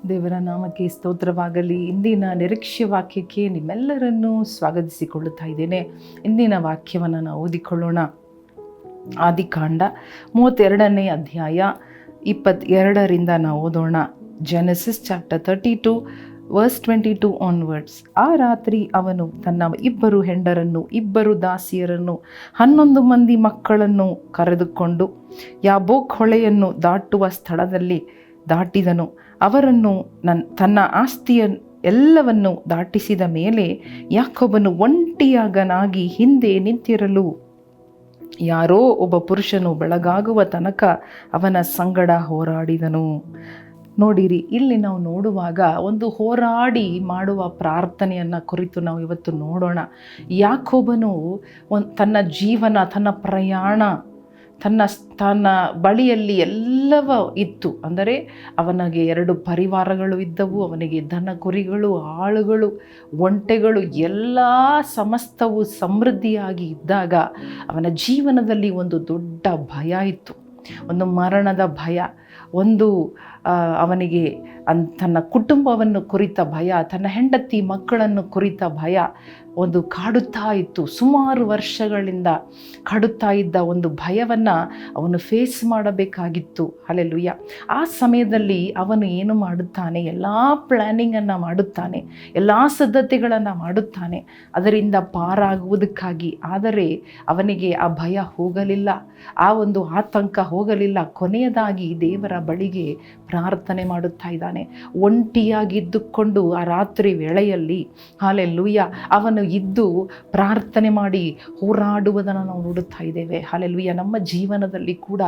ದೇವರ ನಾಮಕ್ಕೆ ಸ್ತೋತ್ರವಾಗಲಿ. ಇಂದಿನ ನಿರೀಕ್ಷೆ ವಾಕ್ಯಕ್ಕೆ ನಿಮ್ಮೆಲ್ಲರನ್ನೂ ಸ್ವಾಗತಿಸಿಕೊಳ್ಳುತ್ತಾ ಇದ್ದೇನೆ. ಇಂದಿನ ವಾಕ್ಯವನ್ನು ನಾವು ಓದಿಕೊಳ್ಳೋಣ. ಆದಿಕಾಂಡ 32ನೇ ಅಧ್ಯಾಯ 22ರಿಂದ ನಾವು ಓದೋಣ. Genesis chapter 32 verse 22 onwards. ಆ ರಾತ್ರಿ ಅವನು ತನ್ನ 2 ಹೆಂಡರನ್ನು 2 ದಾಸಿಯರನ್ನು 11 ಮಂದಿ ಮಕ್ಕಳನ್ನು ಕರೆದುಕೊಂಡು ಯಾಬೋಕ್ ಹೊಳೆಯನ್ನು ದಾಟುವ ಸ್ಥಳದಲ್ಲಿ ದಾಟಿದನು. ಅವರನ್ನು ತನ್ನ ಆಸ್ತಿಯ ಎಲ್ಲವನ್ನು ದಾಟಿಸಿದ ಮೇಲೆ ಯಾಕೋಬನು ಒಂಟಿಯಾಗನಾಗಿ ಹಿಂದೆ ನಿಂತಿರಲು ಯಾರೋ ಒಬ್ಬ ಪುರುಷನು ಬೆಳಗಾಗುವ ತನಕ ಅವನ ಸಂಗಡ ಹೋರಾಡಿದನು. ನೋಡಿರಿ, ಇಲ್ಲಿ ನಾವು ನೋಡುವಾಗ ಒಂದು ಹೋರಾಡಿ ಮಾಡುವ ಪ್ರಾರ್ಥನೆಯನ್ನು ಕುರಿತು ನಾವು ಇವತ್ತು ನೋಡೋಣ. ಯಾಕೋಬನು ತನ್ನ ಜೀವನ, ತನ್ನ ಪ್ರಯಾಣ, ತನ್ನ ಬಳಿಯಲ್ಲಿ ಎಲ್ಲವೂ ಇತ್ತು. ಅಂದರೆ ಅವನಿಗೆ 2 ಪರಿವಾರಗಳು ಇದ್ದವು. ಅವನಿಗೆ ದನ ಕುರಿಗಳು, ಆಳುಗಳು, ಒಂಟೆಗಳು, ಎಲ್ಲ ಸಮಸ್ತವು ಸಮೃದ್ಧಿಯಾಗಿ ಇದ್ದಾಗ ಅವನ ಜೀವನದಲ್ಲಿ ಒಂದು ದೊಡ್ಡ ಭಯ ಇತ್ತು. ಒಂದು ಮರಣದ ಭಯ, ಒಂದು ಅವನಿಗೆ ತನ್ನ ಕುಟುಂಬವನ್ನು ಕುರಿತ ಭಯ, ತನ್ನ ಹೆಂಡತಿ ಮಕ್ಕಳನ್ನು ಕುರಿತ ಭಯ ಒಂದು ಕಾಡುತ್ತಾ ಇತ್ತು. ಸುಮಾರು ವರ್ಷಗಳಿಂದ ಕಾಡುತ್ತಾ ಇದ್ದ ಒಂದು ಭಯವನ್ನು ಅವನು ಫೇಸ್ ಮಾಡಬೇಕಾಗಿತ್ತು. ಹಲ್ಲೆಲೂಯಾ. ಆ ಸಮಯದಲ್ಲಿ ಅವನು ಏನು ಮಾಡುತ್ತಾನೆ? ಎಲ್ಲ ಪ್ಲ್ಯಾನಿಂಗನ್ನು ಮಾಡುತ್ತಾನೆ, ಎಲ್ಲ ಸಿದ್ಧತೆಗಳನ್ನು ಮಾಡುತ್ತಾನೆ ಅದರಿಂದ ಪಾರಾಗುವುದಕ್ಕಾಗಿ. ಆದರೆ ಅವನಿಗೆ ಆ ಭಯ ಹೋಗಲಿಲ್ಲ, ಆ ಒಂದು ಆತಂಕ ಹೋಗಲಿಲ್ಲ. ಕೊನೆಯದಾಗಿ ದೇವರ ಬಳಿಗೆ ಪ್ರಾರ್ಥನೆ ಮಾಡುತ್ತಾ ಇದ್ದಾನೆ. ಒಂಟಿಯಾಗಿದ್ದುಕೊಂಡು ಆ ರಾತ್ರಿ ವೇಳೆಯಲ್ಲಿ ಹಲ್ಲೆಲೂಯಾ ಅವನು ಇದ್ದು ಪ್ರಾರ್ಥನೆ ಮಾಡಿ ಹೋರಾಡುವುದನ್ನು ನಾವು ನೋಡುತ್ತಾ ಇದ್ದೇವೆ. ಹಲ್ಲೆಲೂಯಾ. ನಮ್ಮ ಜೀವನದಲ್ಲಿ ಕೂಡ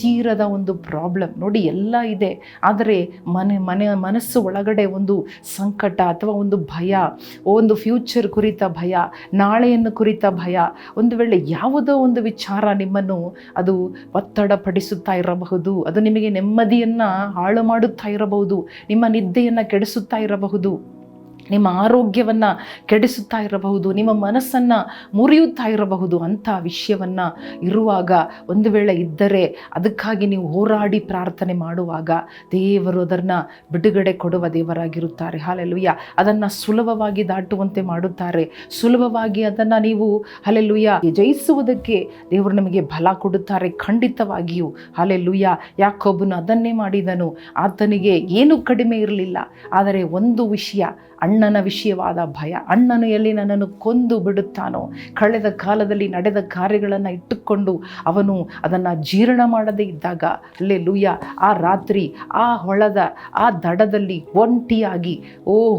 ತೀರದ ಒಂದು ಪ್ರಾಬ್ಲಮ್ ನೋಡಿ, ಎಲ್ಲ ಇದೆ. ಆದರೆ ಮನಸ್ಸು ಒಳಗಡೆ ಒಂದು ಸಂಕಟ ಅಥವಾ ಒಂದು ಭಯ, ಒಂದು ಫ್ಯೂಚರ್ ಕುರಿತ ಭಯ, ನಾಳೆಯನ್ನು ಕುರಿತ ಭಯ, ಒಂದು ವೇಳೆ ಯಾವುದೋ ಒಂದು ವಿಚಾರ ನಿಮ್ಮನ್ನು ಅದು ಒತ್ತಡ ಪಡಿಸುತ್ತಾ ಇರಬಹುದು. ಅದು ನಿಮಗೆ ನೆಮ್ಮದಿಯನ್ನು ಹಾಳು ಮಾಡುತ್ತಾ ಇರಬಹುದು, ನಿಮ್ಮ ನಿದ್ದೆಯನ್ನು ಕೆಡಿಸುತ್ತಾ ಇರಬಹುದು, ನಿಮ್ಮ ಆರೋಗ್ಯವನ್ನು ಕೆಡಿಸುತ್ತಾ ಇರಬಹುದು, ನಿಮ್ಮ ಮನಸ್ಸನ್ನು ಮುರಿಯುತ್ತಾ ಇರಬಹುದು. ಅಂಥ ವಿಷಯವನ್ನು ಇರುವಾಗ, ಒಂದು ವೇಳೆ ಇದ್ದರೆ ಅದಕ್ಕಾಗಿ ನೀವು ಹೋರಾಡಿ ಪ್ರಾರ್ಥನೆ ಮಾಡುವಾಗ ದೇವರು ಅದನ್ನು ಬಿಡುಗಡೆ ಕೊಡುವ ದೇವರಾಗಿರುತ್ತಾರೆ. ಹಲ್ಲೆಲೂಯಾ. ಅದನ್ನು ಸುಲಭವಾಗಿ ದಾಟುವಂತೆ ಮಾಡುತ್ತಾರೆ. ಸುಲಭವಾಗಿ ಅದನ್ನು ನೀವು ಹಲ್ಲೆಲೂಯಾ ಜಯಿಸುವುದಕ್ಕೆ ದೇವರು ನಮಗೆ ಬಲ ಕೊಡುತ್ತಾರೆ. ಖಂಡಿತವಾಗಿಯೂ ಹಲ್ಲೆಲೂಯಾ. ಯಾಕೋಬನು ಅದನ್ನೇ ಮಾಡಿದನು. ಆತನಿಗೆ ಏನೂ ಕಡಿಮೆ ಇರಲಿಲ್ಲ. ಆದರೆ ಒಂದು ವಿಷಯ, ಅಣ್ಣನ ವಿಷಯವಾದ ಭಯ. ಅಣ್ಣನು ಎಲ್ಲಿ ನನ್ನನ್ನು ಕೊಂದು ಬಿಡುತ್ತಾನೋ, ಕಳೆದ ಕಾಲದಲ್ಲಿ ನಡೆದ ಕಾರ್ಯಗಳನ್ನು ಇಟ್ಟುಕೊಂಡು ಅವನು ಅದನ್ನು ಜೀರ್ಣ ಮಾಡದೇ ಇದ್ದಾಗ ಹಲ್ಲೆಲೂಯಾ ಆ ರಾತ್ರಿ ಆ ಹೊಳದ ಆ ದಡದಲ್ಲಿ ಒಂಟಿಯಾಗಿ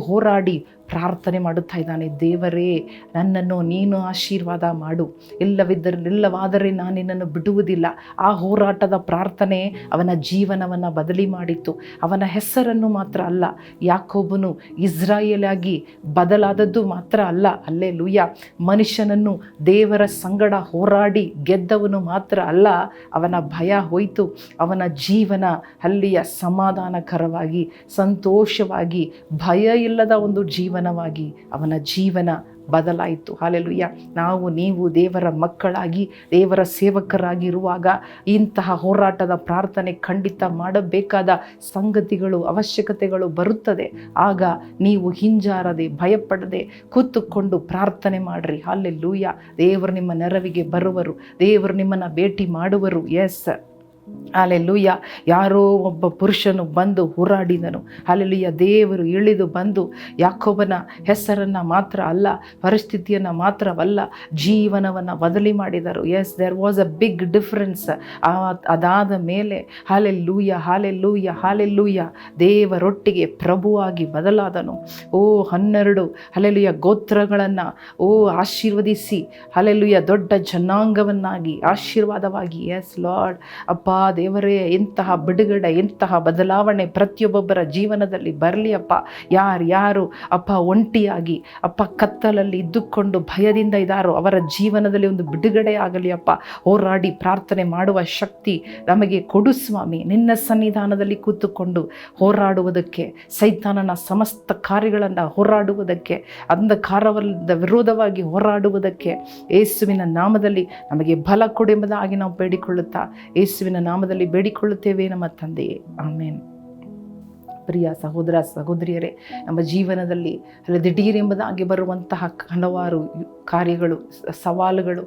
ಹೋರಾಡಿ ಪ್ರಾರ್ಥನೆ ಮಾಡುತ್ತಾ ಇದ್ದಾನೆ. ದೇವರೇ, ನನ್ನನ್ನು ನೀನು ಆಶೀರ್ವಾದ ಮಾಡು, ಇಲ್ಲವಾದರೆ ನಾನು ನಿನ್ನನ್ನು ಬಿಡುವುದಿಲ್ಲ. ಆ ಹೋರಾಟದ ಪ್ರಾರ್ಥನೆ ಅವನ ಜೀವನವನ್ನು ಬದಲಿ ಮಾಡಿತ್ತು. ಅವನ ಹೆಸರನ್ನು ಮಾತ್ರ ಅಲ್ಲ, ಯಾಕೋಬನು ಇಸ್ರಾಯೇಲ್ ಆಗಿ ಬದಲಾದದ್ದು ಮಾತ್ರ ಅಲ್ಲ, ಹಲ್ಲೆಲೂಯಾ ಮನುಷ್ಯನನ್ನು ದೇವರ ಸಂಗಡ ಹೋರಾಡಿ ಗೆದ್ದವನು ಮಾತ್ರ ಅಲ್ಲ, ಅವನ ಭಯ ಹೋಯಿತು. ಅವನ ಜೀವನ ಅಲ್ಲಿಯ ಸಮಾಧಾನಕರವಾಗಿ, ಸಂತೋಷವಾಗಿ, ಭಯ ಇಲ್ಲದ ಒಂದು ಜೀವನವಾಗಿ ಅವನ ಜೀವನ ಬದಲಾಯಿತು. ಹಲ್ಲೆಲೂಯಾ. ನೀವು ದೇವರ ಮಕ್ಕಳಾಗಿ, ದೇವರ ಸೇವಕರಾಗಿರುವಾಗ ಇಂತಹ ಹೋರಾಟದ ಪ್ರಾರ್ಥನೆ ಖಂಡಿತ ಮಾಡಬೇಕಾದ ಸಂಗತಿಗಳು, ಅವಶ್ಯಕತೆಗಳು ಬರುತ್ತದೆ. ಆಗ ನೀವು ಹಿಂಜಾರದೆ, ಭಯಪಡದೆ ಕೂತುಕೊಂಡು ಪ್ರಾರ್ಥನೆ ಮಾಡಿರಿ. ಹಲ್ಲೆಲೂಯಾ. ದೇವರು ನಿಮ್ಮ ನೆರವಿಗೆ ಬರುವರು, ದೇವರು ನಿಮ್ಮನ್ನು ಭೇಟಿ ಮಾಡುವರು. Yes, hallelujah. ಯಾರೋ ಒಬ್ಬ ಪುರುಷನು ಬಂದು ಹೋರಾಡಿದನು. ಹಲ್ಲೆಲೂಯಾ. ದೇವರು ಇಳಿದು ಬಂದು ಯಾಕೋಬನ ಹೆಸರನ್ನು ಮಾತ್ರ ಅಲ್ಲ, ಪರಿಸ್ಥಿತಿಯನ್ನು ಮಾತ್ರವಲ್ಲ, ಜೀವನವನ್ನು ಬದಲಿ ಮಾಡಿದರು. Yes, there was a big difference. ಅದಾದ ಮೇಲೆ ಹಲ್ಲೆಲೂಯಾ ಹಲ್ಲೆಲೂಯಾ ಹಲ್ಲೆಲೂಯಾ ದೇವರೊಟ್ಟಿಗೆ ಪ್ರಭುವಾಗಿ ಬದಲಾದನು. 12 ಹಲ್ಲೆಲೂಯಾ ಗೋತ್ರಗಳನ್ನು ಆಶೀರ್ವದಿಸಿ ಹಲ್ಲೆಲೂಯಾ ದೊಡ್ಡ ಜನಾಂಗವನ್ನಾಗಿ ಆಶೀರ್ವಾದವಾಗಿ. S lord. ಅಪ್ಪ ದೇವರೇ, ಇಂತಹ ಬಿಡುಗಡೆ, ಇಂತಹ ಬದಲಾವಣೆ ಪ್ರತಿಯೊಬ್ಬೊಬ್ಬರ ಜೀವನದಲ್ಲಿ ಬರಲಿ ಅಪ್ಪ. ಯಾರು ಅಪ್ಪ ಒಂಟಿಯಾಗಿ ಅಪ್ಪ ಕತ್ತಲಲ್ಲಿ ಇದ್ದುಕೊಂಡು ಭಯದಿಂದ ಇದ್ದಾರೋ ಅವರ ಜೀವನದಲ್ಲಿ ಒಂದು ಬಿಡುಗಡೆ ಆಗಲಿ ಅಪ್ಪ. ಹೋರಾಡಿ ಪ್ರಾರ್ಥನೆ ಮಾಡುವ ಶಕ್ತಿ ನಮಗೆ ಕೊಡು ಸ್ವಾಮಿ. ನಿನ್ನ ಸನ್ನಿಧಾನದಲ್ಲಿ ಕೂತುಕೊಂಡು ಹೋರಾಡುವುದಕ್ಕೆ, ಸೈತಾನನ ಸಮಸ್ತ ಕಾರ್ಯಗಳನ್ನು ಹೋರಾಡುವುದಕ್ಕೆ, ಅಂಧಕಾರದ ವಿರೋಧವಾಗಿ ಹೋರಾಡುವುದಕ್ಕೆ ಯೇಸುವಿನ ನಾಮದಲ್ಲಿ ನಮಗೆ ಬಲ ಕೊಡೆಂಬುದಾಗಿ ನಾವು ಬೇಡಿಕೊಳ್ಳುತ್ತಾ ಯೇಸುವಿನ ನಾಮದಲ್ಲಿ ಬೇಡಿಕೊಳ್ಳುತ್ತೇವೆ ನಮ್ಮ ತಂದೆಯೇ, ಆಮೇನ್. ಪ್ರಿಯ ಸಹೋದರ ಸಹೋದರಿಯರೇ, ನಮ್ಮ ಜೀವನದಲ್ಲಿ ದಿಢೀರೆಂಬುದಾಗಿ ಬರುವಂತಹ ಹಲವಾರು ಕಾರ್ಯಗಳು, ಸವಾಲುಗಳು,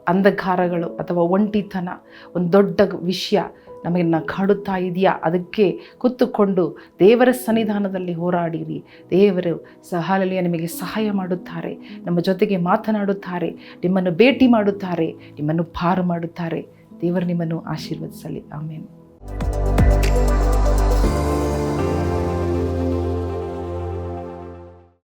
ಅಂಧಕಾರಗಳು ಅಥವಾ ಒಂಟಿತನ ಒಂದು ದೊಡ್ಡ ವಿಷಯ ನಮಗನ್ನು ಕಾಡುತ್ತಾ ಇದೆಯಾ? ಅದಕ್ಕೆ ಕುತ್ತುಕೊಂಡು ದೇವರ ಸನ್ನಿಧಾನದಲ್ಲಿ ಹೋರಾಡಿರಿ. ದೇವರು ಸಹಾಲಲಿಯ ನಿಮಗೆ ಸಹಾಯ ಮಾಡುತ್ತಾರೆ, ನಮ್ಮ ಜೊತೆಗೆ ಮಾತನಾಡುತ್ತಾರೆ, ನಿಮ್ಮನ್ನು ಭೇಟಿ ಮಾಡುತ್ತಾರೆ, ನಿಮ್ಮನ್ನು ಪಾರು ಮಾಡುತ್ತಾರೆ. ದೇವರು ನಿಮ್ಮನ್ನು ಆಶೀರ್ವದಿಸಲಿ. ಆಮೇನ್.